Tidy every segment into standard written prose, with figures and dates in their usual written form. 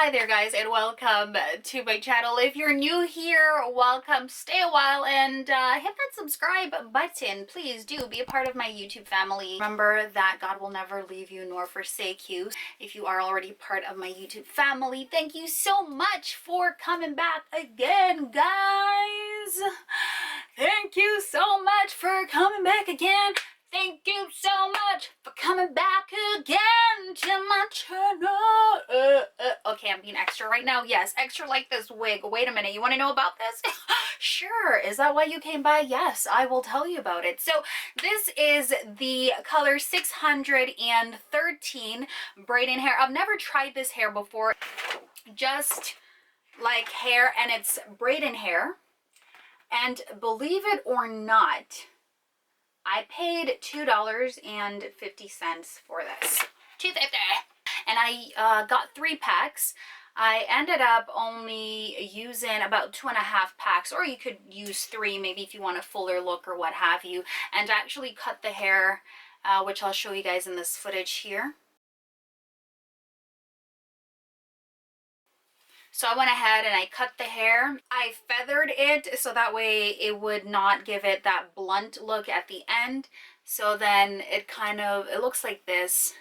Hi there guys, and welcome to my channel. If you're new here, welcome, stay a while, and hit that subscribe button. Please do be a part of my YouTube family. Remember that God will never leave you nor forsake you. If you are already part of my YouTube family, thank you so much for coming back again, guys. Thank you so much for coming back again. Thank you so much for coming back again to my channel. Okay, I'm being extra right now. Yes, extra like this wig. Wait a minute, you want to know about this? Sure. Is that why you came by? Yes, I will tell you about it. So this is the color 613 braiding hair. I've never tried this hair before. Just like hair, and it's braiding hair. And believe it or not, I paid $2.50 for this. $2.50. And I got 3 packs. I ended up only using about 2.5 packs, or you could use 3 maybe if you want a fuller look or what have you. And I actually cut the hair, which I'll show you guys in this footage here. So I went ahead and I cut the hair. I feathered it so that way it would not give it that blunt look at the end. So then it looks like this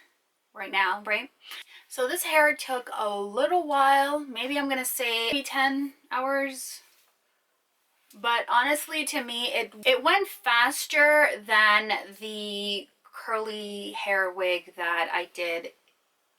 right now, right? So this hair took a little while. Maybe I'm gonna say maybe 10 hours. But honestly, to me, it went faster than the curly hair wig that I did.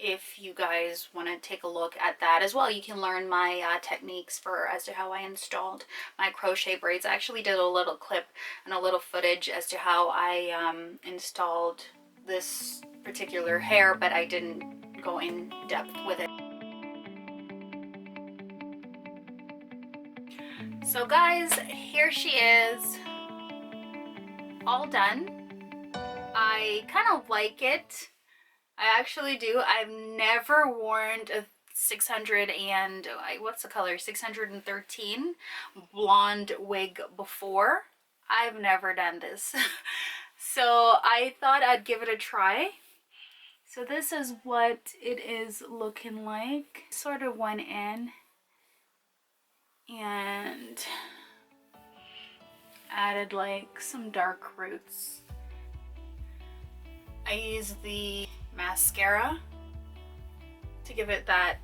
If you guys want to take a look at that as well, you can learn my techniques as to how I installed my crochet braids. I actually did a little clip and a little footage as to how I installed this particular hair, but I didn't go in depth with it. So guys, here she is, all done. I kind of like it. I actually do. I've never worn a 613 blonde wig before. I've never done this. So I thought I'd give it a try. So this is what it is looking like. Sort of went in and added like some dark roots. I used the mascara to give it that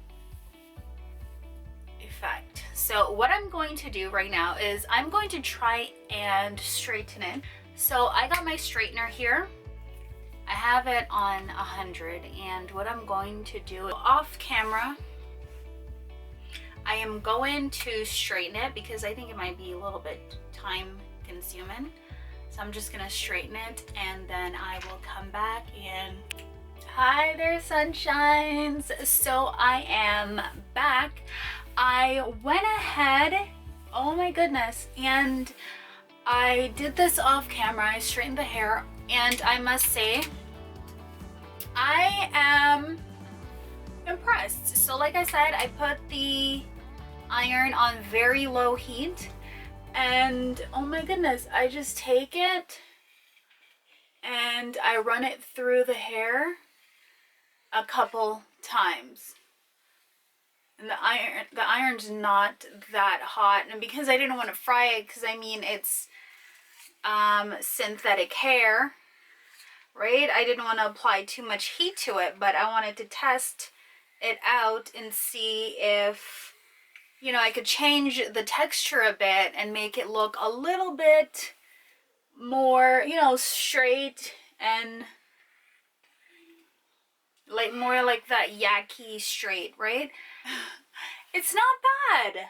effect. So what I'm going to do right now is I'm going to try and straighten it. So I got my straightener here. I have it on 100, and what I'm going to do off camera, I am going to straighten it because I think it might be a little bit time consuming. So I'm just gonna straighten it and then I will come back and hi there, sunshines. So I am back. I went ahead, oh my goodness, and I did this off camera. I straightened the hair, and I must say I am impressed. So like I said, I put the iron on very low heat, and oh my goodness, I just take it and I run it through the hair a couple times. And the iron's not that hot, and because I didn't want to fry it, because I mean it's synthetic hair, right? I didn't want to apply too much heat to it, but I wanted to test it out and see if, you know, I could change the texture a bit and make it look a little bit more, you know, straight and like more like that yaki straight, right? It's not bad.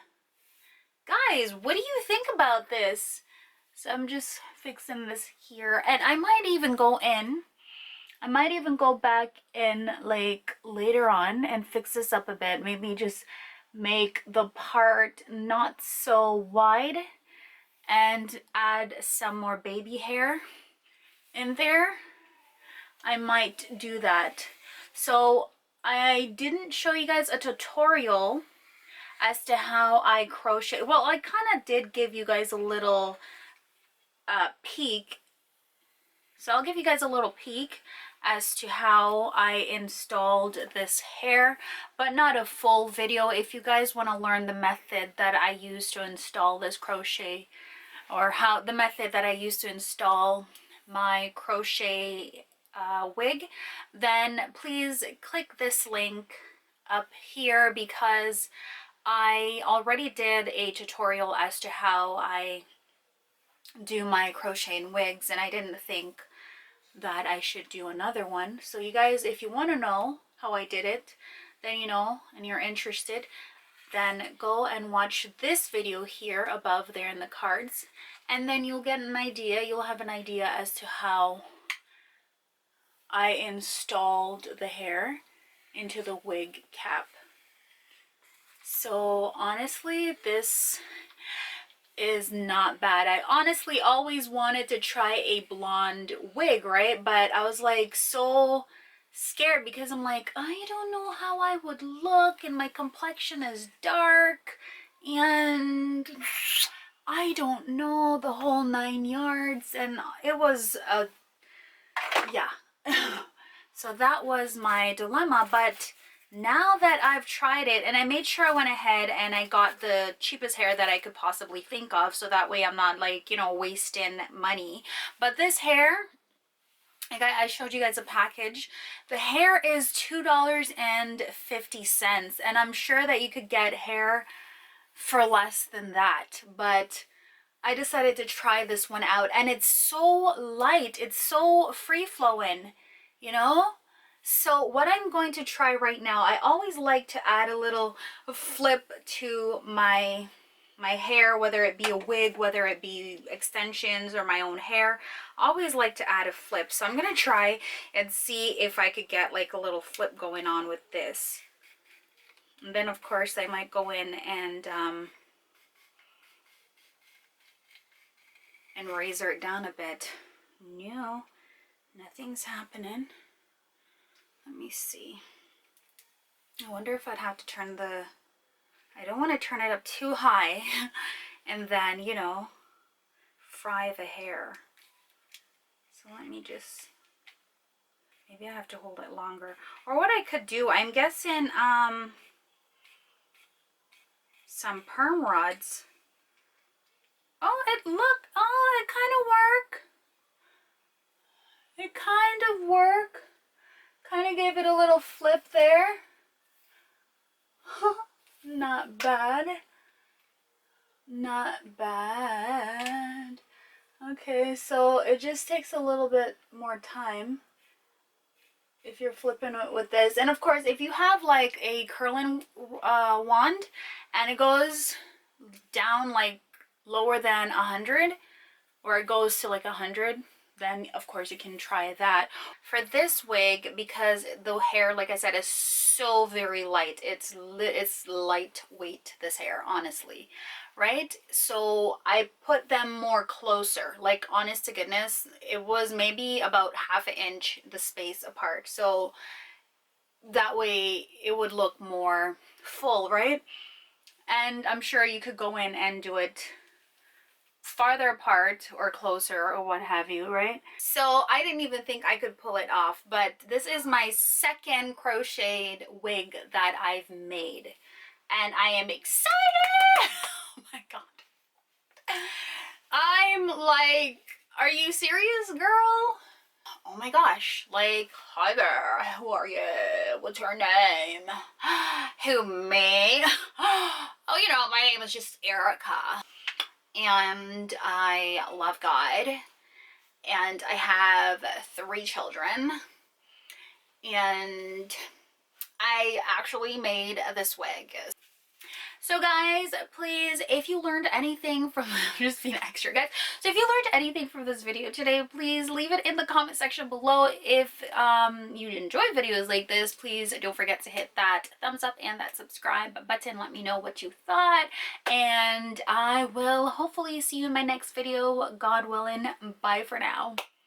Guys, what do you think about this? So I'm just fixing this here, and I might even go back in like later on and fix this up a bit. Maybe just make the part not so wide and add some more baby hair in there. I might do that. So I didn't show you guys a tutorial as to how I crochet. Well, I kind of did give you guys a little peek. So I'll give you guys a little peek as to how I installed this hair, but not a full video. If you guys want to learn the method that I used to install this crochet, or how the method that I used to install my crochet wig, then please click this link up here, because I already did a tutorial as to how I do my crocheting wigs, and I didn't think that I should do another one. So you guys, if you want to know how I did it, then you know, and you're interested, then go and watch this video here above there in the cards, and then you'll get an idea, you'll have an idea as to how I installed the hair into the wig cap. So honestly, this is not bad. I honestly always wanted to try a blonde wig, right? But I was like so scared, because I'm like, I don't know how I would look, and my complexion is dark, and I don't know, the whole 9 yards. And it was a, yeah. So that was my dilemma. But now that I've tried it, and I made sure I went ahead and I got the cheapest hair that I could possibly think of, so that way I'm not, like, you know, wasting money. But this hair, like I showed you guys a package, the hair is $2.50, and I'm sure that you could get hair for less than that. But I decided to try this one out, and it's so light, it's so free-flowing, you know? So what I'm going to try right now, I always like to add a little flip to my hair, whether it be a wig, whether it be extensions or my own hair. I always like to add a flip. So I'm going to try and see if I could get like a little flip going on with this. And then of course I might go in and razor it down a bit. No, nothing's happening. Let me see. I wonder if I'd have to turn the, I don't want to turn it up too high and then, you know, fry the hair. So let me just, maybe I have to hold it longer. Or what I could do, I'm guessing some perm rods. Oh, it kind of work. It kind of work. Kind of gave it a little flip there. Not bad. Not bad. Okay, so it just takes a little bit more time if you're flipping it with this. And of course, if you have like a curling wand and it goes down like lower than 100, or it goes to like 100, then of course you can try that. For this wig, because the hair, like I said, is so very light, it's lightweight, this hair, honestly, right? So I put them more closer, like honest to goodness, it was maybe about ½ inch the space apart, so that way it would look more full, right? And I'm sure you could go in and do it farther apart or closer or what have you, right? So I didn't even think I could pull it off, but this is my second crocheted wig that I've made, and I am excited. Oh my god, I'm like, are you serious, girl? Oh my gosh, like, hi there, who are you, what's your name? Who, me? Oh, you know, my name is just Erica, and I love God, and I have 3 children, and I actually made this wig. So guys, please, if you learned anything from, just being extra guys, so if you learned anything from this video today, please leave it in the comment section below. If you enjoy videos like this, please don't forget to hit that thumbs up and that subscribe button. Let me know what you thought, and I will hopefully see you in my next video, God willing. Bye for now.